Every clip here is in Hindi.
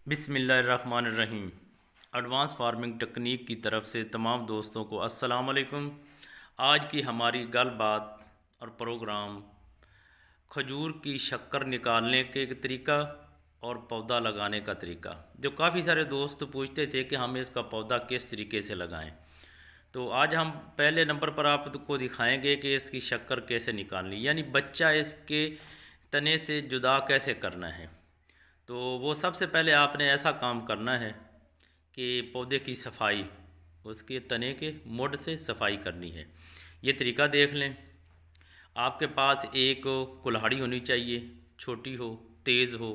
बिस्मिल्लाहिर्रहमानिर्रहीम। एडवांस फार्मिंग टेक्निक की तरफ से तमाम दोस्तों को अस्सलाम वालेकुम। आज की हमारी गलबात और प्रोग्राम खजूर की शक्कर निकालने के तरीका और पौधा लगाने का तरीका। जो काफ़ी सारे दोस्त पूछते थे कि हम इसका पौधा किस तरीके से लगाएं, तो आज हम पहले नंबर पर आपको दिखाएंगे कि इसकी शक्कर कैसे निकालनी, यानी बच्चा इसके तने से जुदा कैसे करना है। तो वो सबसे पहले आपने ऐसा काम करना है कि पौधे की सफाई, उसके तने के मुढ़ से सफाई करनी है। ये तरीका देख लें। आपके पास एक कुल्हाड़ी होनी चाहिए, छोटी हो, तेज़ हो,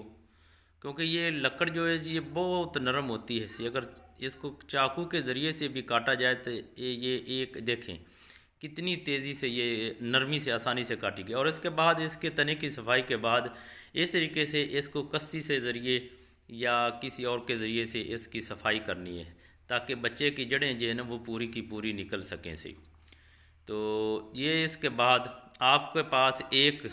क्योंकि ये लकड़ जो है ये बहुत नरम होती है। सी अगर इसको चाकू के ज़रिए से भी काटा जाए तो ये एक देखें कितनी तेज़ी से, ये नरमी से, आसानी से काटी गई। और इसके बाद इसके तने की सफाई के बाद इस तरीके से इसको कस्सी से ज़रिए या किसी और के ज़रिए से इसकी सफाई करनी है, ताकि बच्चे की जड़ें जो है ना वो पूरी की पूरी निकल सकें से। तो ये इसके बाद आपके पास एक,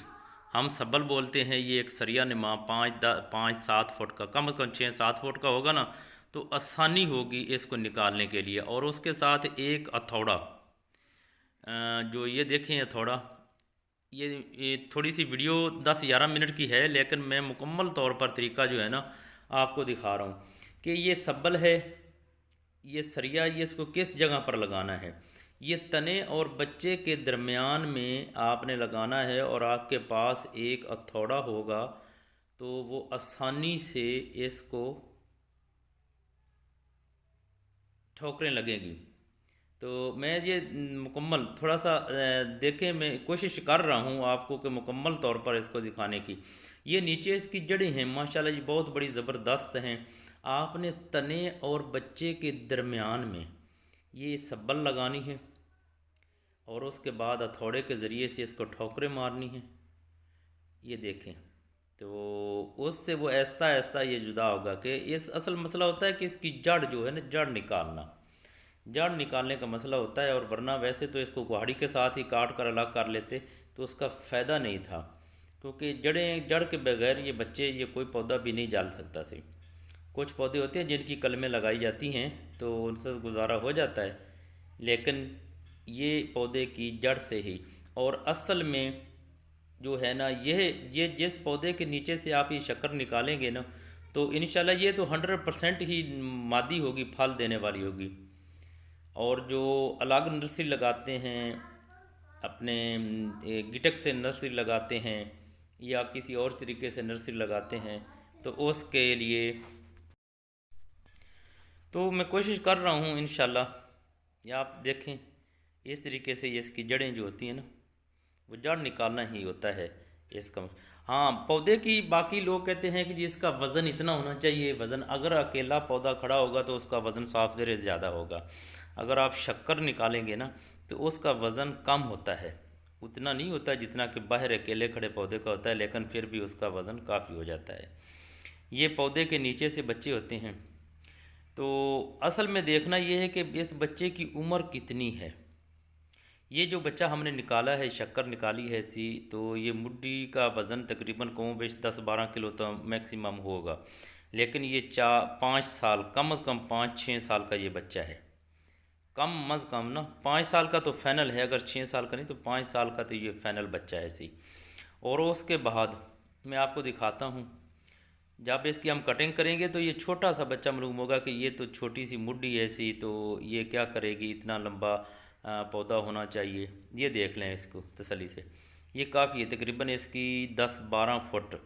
हम सबल बोलते हैं, ये एक सरिया नुमा 5-7 फुट का, कम से कम 6-7 फुट का होगा ना, तो आसानी होगी इसको निकालने के लिए। और उसके साथ एक हथौड़ा, जो ये देखें हथौड़ा, ये थोड़ी सी वीडियो 10-11 मिनट की है, लेकिन मैं मुकम्मल तौर पर तरीका जो है ना आपको दिखा रहा हूँ कि ये सबल है, ये सरिया, ये इसको किस जगह पर लगाना है। ये तने और बच्चे के दरमियान में आपने लगाना है, और आपके पास एक हथौड़ा होगा तो वो आसानी से इसको ठोकरें लगेंगी। तो मैं ये मुकम्मल थोड़ा सा देखें, मैं कोशिश कर रहा हूँ आपको कि मुकम्मल तौर पर इसको दिखाने की। ये नीचे इसकी जड़ें हैं माशाल्लाह जी, बहुत बड़ी ज़बरदस्त हैं। आपने तने और बच्चे के दरमियान में ये सब्बल लगानी है, और उसके बाद हथौड़े के ज़रिए से इसको ठोकरें मारनी है। ये देखें, तो उससे वो ऐसा ऐसा ये जुदा होगा कि इस असल मसला होता है कि इसकी जड़ जो है ना, जड़ निकालना, जड़ निकालने का मसला होता है। और वरना वैसे तो इसको कुहाड़ी के साथ ही काट कर अलग कर लेते तो उसका फ़ायदा नहीं था, क्योंकि जड़ के बगैर ये बच्चे, ये कोई पौधा भी नहीं जाल सकता सी। कुछ पौधे होते हैं जिनकी कलमें लगाई जाती हैं तो उनसे गुजारा हो जाता है, लेकिन ये पौधे की जड़ से ही। और असल में जो है ना, ये जिस पौधे के नीचे से आप ये शक्कर निकालेंगे ना, तो इंशाल्लाह ये तो 100% ही मादी होगी, फल देने वाली होगी। और जो अलग नर्सरी लगाते हैं, अपने गिटक से नर्सरी लगाते हैं या किसी और तरीके से नर्सरी लगाते हैं, तो उसके लिए तो मैं कोशिश कर रहा हूँ इंशाल्लाह। ये आप देखें, इस तरीके से ये इसकी जड़ें जो होती हैं ना, वो जड़ निकालना ही होता है इसका। हाँ, पौधे की बाकी लोग कहते हैं कि जी इसका वज़न इतना होना चाहिए। वज़न, अगर अकेला पौधा खड़ा होगा तो उसका वज़न साफ ज़रे ज़्यादा होगा। अगर आप शक्कर निकालेंगे ना तो उसका वज़न कम होता है, उतना नहीं होता जितना कि बाहर अकेले खड़े पौधे का होता है, लेकिन फिर भी उसका वज़न काफ़ी हो जाता है। ये पौधे के नीचे से बच्चे होते हैं, तो असल में देखना ये है कि इस बच्चे की उम्र कितनी है। ये जो बच्चा हमने निकाला है, शक्कर निकाली है सी, तो ये मुड्डी का वज़न तकरीबन कम बेश 10-12 किलो तो मैक्सिमम होगा। लेकिन ये 4-5 साल, कम अज़ कम 5-6 साल का ये बच्चा है। कम अज़ कम ना 5 साल का तो फ़ैनल है, अगर 6 साल का नहीं तो 5 साल का तो ये फ़ैनल बच्चा है सी। और उसके बाद मैं आपको दिखाता हूँ, जब इसकी हम कटिंग करेंगे तो ये छोटा सा बच्चा मालूम होगा कि ये तो छोटी सी मुड्डी है ऐसी, तो ये क्या करेगी, इतना लंबा पौधा होना चाहिए। ये देख लें इसको तसल्ली से, ये काफ़ी है, तकरीबन इसकी 10-12 फुट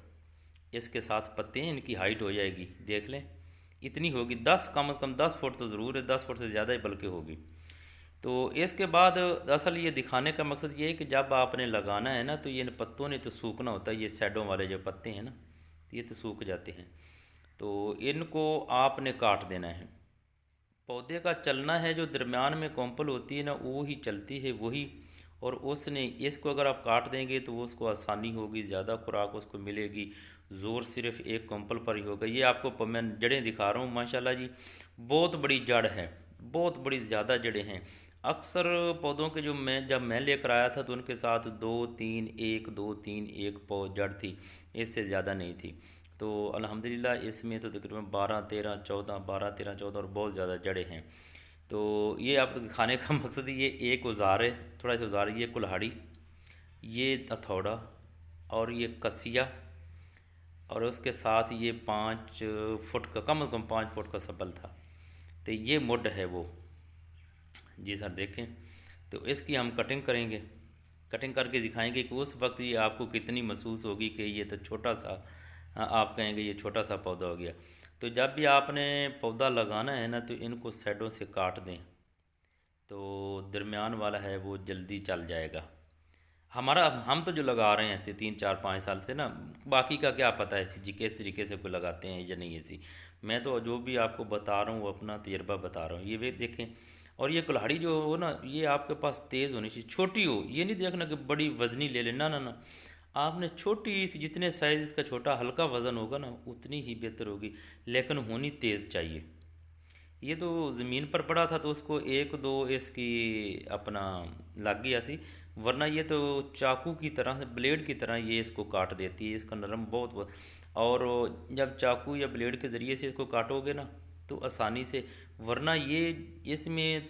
इसके साथ पत्ते हैं, इनकी हाइट हो जाएगी। देख लें इतनी होगी, 10, कम से कम 10 फुट तो ज़रूर है, 10 फुट से ज़्यादा ही बल्कि होगी। तो इसके बाद असल ये दिखाने का मकसद ये है कि जब आपने लगाना है ना, तो ये पत्तों ने तो सूखना होता है, ये सैडों वाले जो पत्ते हैं ना, ये तो सूख जाते हैं, तो इनको आपने काट देना है। पौधे का चलना है, जो दरमियान में कॉम्पल होती है ना, वो ही चलती है वही। और उसने इसको अगर आप काट देंगे तो वो उसको आसानी होगी, ज़्यादा खुराक उसको मिलेगी, ज़ोर सिर्फ एक कॉम्पल पर ही होगा। ये आपको मैं जड़ें दिखा रहा हूँ माशाल्लाह जी, बहुत बड़ी जड़ है, बहुत बड़ी ज़्यादा जड़ें हैं। अक्सर पौधों के जो मैं जब मैं लेकर आया था तो उनके साथ 2-3 1 2-3 1 जड़ थी, इससे ज़्यादा नहीं थी। तो अल्हम्दुलिल्लाह इसमें तो तकरीबन 12 13 14 और बहुत ज़्यादा जड़ें हैं। तो ये आप खाने का मकसद ये एक औजार है, थोड़ा सा औजार, ये कुल्हाड़ी, ये हथौड़ा और ये कसिया, और उसके साथ ये 5 फुट का, कम से कम 5 फुट का सबल था। तो ये मुड है वो। जी सर देखें, तो इसकी हम कटिंग करेंगे, कटिंग करके दिखाएंगे कि उस वक्त ये आपको कितनी महसूस होगी कि ये तो छोटा सा, आप कहेंगे ये छोटा सा पौधा हो गया। तो जब भी आपने पौधा लगाना है ना, तो इनको साइडों से काट दें, तो दरमियान वाला है वो जल्दी चल जाएगा। हमारा हम तो जो लगा रहे हैं ऐसे 3 4 5 साल से ना, बाकी का क्या पता है जी किस तरीके से कोई लगाते हैं या नहीं ऐसी। मैं तो जो भी आपको बता रहा हूँ वो अपना तजर्बा बता रहा हूँ। ये वे देखें, और ये कुल्हाड़ी जो हो ना, ये आपके पास तेज़ होनी चाहिए, छोटी हो, ये नहीं देखना कि बड़ी वजनी ले लेना, ना ना, आपने छोटी सी, जितने साइज़ इसका छोटा हल्का वज़न होगा ना उतनी ही बेहतर होगी, लेकिन होनी तेज़ चाहिए। ये तो ज़मीन पर पड़ा था तो उसको एक दो इसकी अपना लग गया थी, वरना ये तो चाकू की तरह, ब्लेड की तरह ये इसको काट देती है, इसका नरम और जब चाकू या ब्लेड के ज़रिए से इसको काटोगे ना तो आसानी से, वरना ये इसमें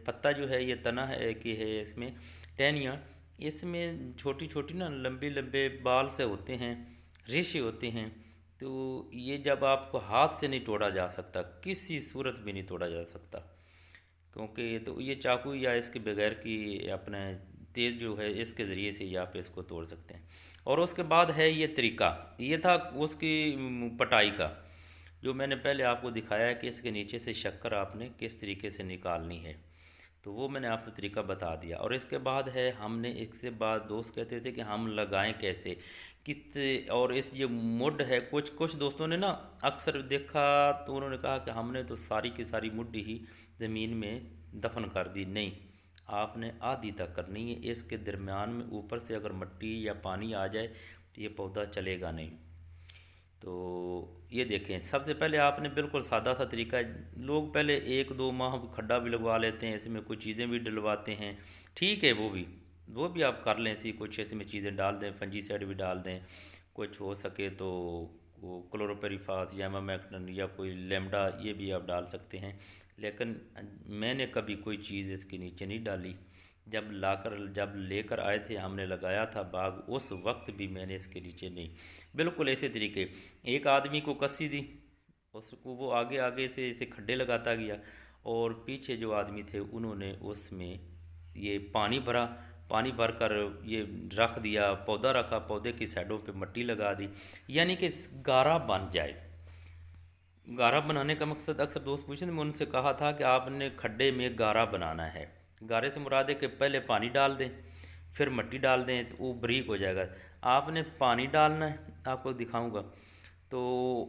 पत्ता जो है, ये तना है कि है इसमें टहनियाँ, इसमें छोटी छोटी ना लंबे लंबे बाल से होते हैं, रेशे होते हैं। तो ये जब आपको हाथ से नहीं तोड़ा जा सकता, किसी सूरत में नहीं तोड़ा जा सकता, क्योंकि तो ये चाकू या इसके बगैर की अपने तेज़ जो है इसके ज़रिए से ही आप इसको तोड़ सकते हैं। और उसके बाद है ये तरीका, ये था उसकी पटाई का, जो मैंने पहले आपको दिखाया है कि इसके नीचे से शक्कर आपने किस तरीके से निकालनी है, तो वो मैंने आपको तरीका बता दिया। और इसके बाद है, हमने इससे बाद दोस्त कहते थे कि हम लगाएं कैसे, किस, और इस ये मुड है, कुछ कुछ दोस्तों ने ना अक्सर देखा तो उन्होंने कहा कि हमने तो सारी की सारी मुड ही ज़मीन में दफन कर दी। नहीं, आपने आधी तक करनी है, इसके दरमियान में ऊपर से अगर मिट्टी या पानी आ जाए तो ये पौधा चलेगा नहीं। तो ये देखें, सबसे पहले आपने बिल्कुल सादा सा तरीका है, लोग पहले 1 2 माह खड्डा भी लगवा लेते हैं, इसमें कुछ चीज़ें भी डलवाते हैं, ठीक है, वो भी आप कर लें, ऐसी कुछ इसमें चीज़ें डाल दें, फंजीसाइड भी डाल दें, कुछ हो सके तो वो क्लोरोपेरिफास या मैक्टन या कोई लेमडा, ये भी आप डाल सकते हैं। लेकिन मैंने कभी कोई चीज़ इसके नीचे नहीं डाली। जब लेकर आए थे, हमने लगाया था बाग, उस वक्त भी मैंने इसके नीचे नहीं, बिल्कुल ऐसे तरीके, एक आदमी को कस्सी दी, उसको वो आगे आगे से इसे खड्डे लगाता गया, और पीछे जो आदमी थे उन्होंने उसमें ये पानी भरा, पानी भर कर ये रख दिया, पौधा रखा, पौधे की साइडों पे मिट्टी लगा दी, यानी कि गारा बन जाए। गारा बनाने का मकसद, अक्सर दोस्त पूछते हैं, मैं उनसे कहा था कि आपने खड्डे में गारा बनाना है। गारे से मुराद है कि पहले पानी डाल दें, फिर मिट्टी डाल दें, तो वो बारीक हो जाएगा। आपने पानी डालना है, आपको दिखाऊंगा। तो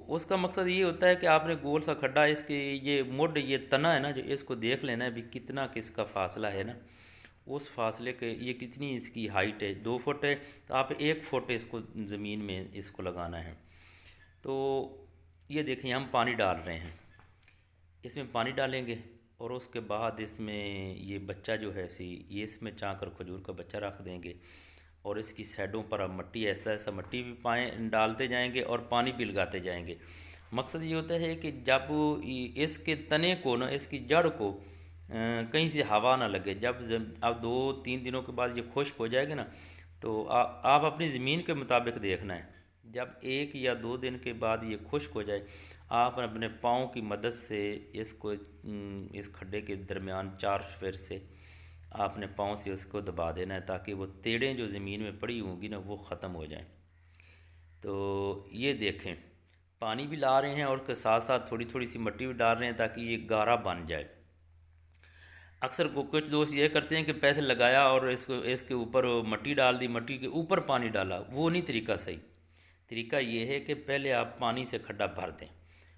उसका मकसद ये होता है कि आपने गोल सा खड्डा, इसके ये मुड, ये तना है ना, जो इसको देख लेना है भी कितना किसका फासला है ना, उस फासले के, ये कितनी इसकी हाइट है, 2 फुट है, तो आप 1 फुट इसको ज़मीन में इसको लगाना है। तो ये देखिए, हम पानी डाल रहे हैं, इसमें पानी डालेंगे, और उसके बाद इसमें ये बच्चा जो है ये इसमें चाकर खजूर का बच्चा रख देंगे, और इसकी साइडों पर अब मिट्टी, ऐसा ऐसा मिट्टी भी डालते जाएंगे और पानी भी लगाते जाएंगे। मकसद ये होता है कि जब इसके तने को ना, इसकी जड़ को कहीं से हवा ना लगे, अब 2 3 दिनों के बाद ये खुश्क हो जाएगा ना, तो आप अपनी ज़मीन के मुताबिक देखना है, जब 1 या 2 दिन के बाद ये खुश्क हो जाए, आप अपने पाँव की मदद से इसको इस खड्डे के दरमियान 4 फेर से आपने पाँव से उसको दबा देना है, ताकि वो तेड़ें जो ज़मीन में पड़ी होंगी ना वो ख़त्म हो जाएं। तो ये देखें, पानी भी ला रहे हैं और उसके साथ साथ थोड़ी थोड़ी सी मिट्टी भी डाल रहे हैं ताकि ये गारा बन जाए। अक्सर कुछ दोस्त ये करते हैं कि पैसे लगाया और इसके ऊपर मिट्टी डाल दी, मिट्टी के ऊपर पानी डाला, वो नहीं तरीका सही। तरीका ये है कि पहले आप पानी से खड्डा भर दें,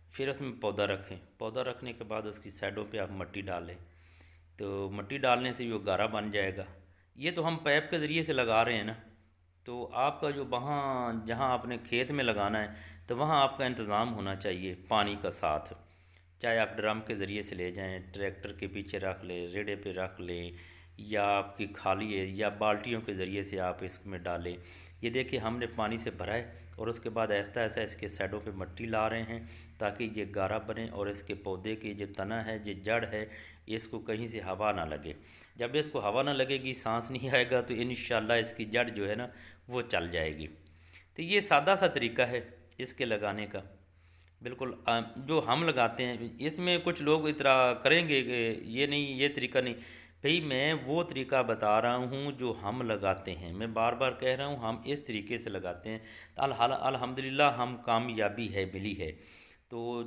फिर उसमें पौधा रखें, पौधा रखने के बाद उसकी साइडों पे आप मिट्टी डालें, तो मिट्टी डालने से वो गारा बन जाएगा। ये तो हम पाइप के ज़रिए से लगा रहे हैं ना, तो आपका जो वहाँ जहाँ आपने खेत में लगाना है, तो वहाँ आपका इंतज़ाम होना चाहिए पानी का साथ, चाहे आप ड्रम के ज़रिए से ले जाएं, ट्रैक्टर के पीछे रख लें, रेड़े पे रख लें, या आपकी खाली है, या बाल्टियों के ज़रिए से आप इसमें डालें, ये देखिए हमने पानी से भरा है और उसके बाद ऐसा ऐसा इसके साइडों पे मिट्टी ला रहे हैं ताकि ये गारा बने और इसके पौधे की जो तना है, जो जड़ है, इसको कहीं से हवा ना लगे। जब इसको हवा ना लगेगी, सांस नहीं आएगा, तो इंशाल्लाह इसकी जड़ जो है ना वो चल जाएगी। तो ये सादा सा तरीका है इसके लगाने का, बिल्कुल जो हम लगाते हैं। इसमें कुछ लोग इतना करेंगे कि ये नहीं, ये तरीका नहीं। भाई मैं वो तरीका बता रहा हूँ जो हम लगाते हैं, मैं बार बार कह रहा हूँ हम इस तरीके से लगाते हैं, तो अल्हम्दुलिल्लाह हम कामयाबी है मिली है। तो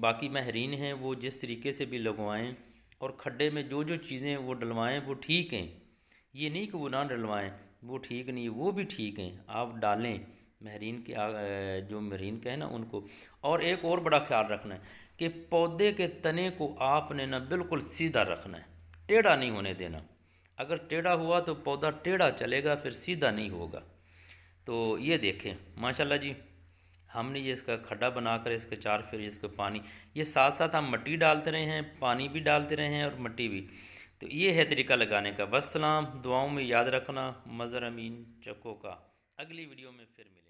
बाकी माहरीन हैं वो जिस तरीके से भी लगवाएं और खड्डे में जो जो चीज़ें वो डलवाएं वो ठीक हैं, ये नहीं कि वो ना डलवाएं वो ठीक नहीं है, वो भी ठीक हैं, आप डालें। महरीन के जो महरीन का है ना उनको। और एक और बड़ा ख्याल रखना है कि पौधे के तने को आपने ना बिल्कुल सीधा रखना है, टेढ़ा नहीं होने देना। अगर टेढ़ा हुआ तो पौधा टेढ़ा चलेगा, फिर सीधा नहीं होगा। तो ये देखें माशाल्लाह जी, हमने ये इसका खड्डा बनाकर इसके चार फिर इसके पानी, ये साथ साथ हम मिट्टी डालते रहे हैं, पानी भी डालते रहे हैं और मिट्टी भी। तो ये है तरीका लगाने का। वस्सलाम, दुआओं में याद रखना। मज़हर अमीन चक्को का। अगली वीडियो में फिर मिलें।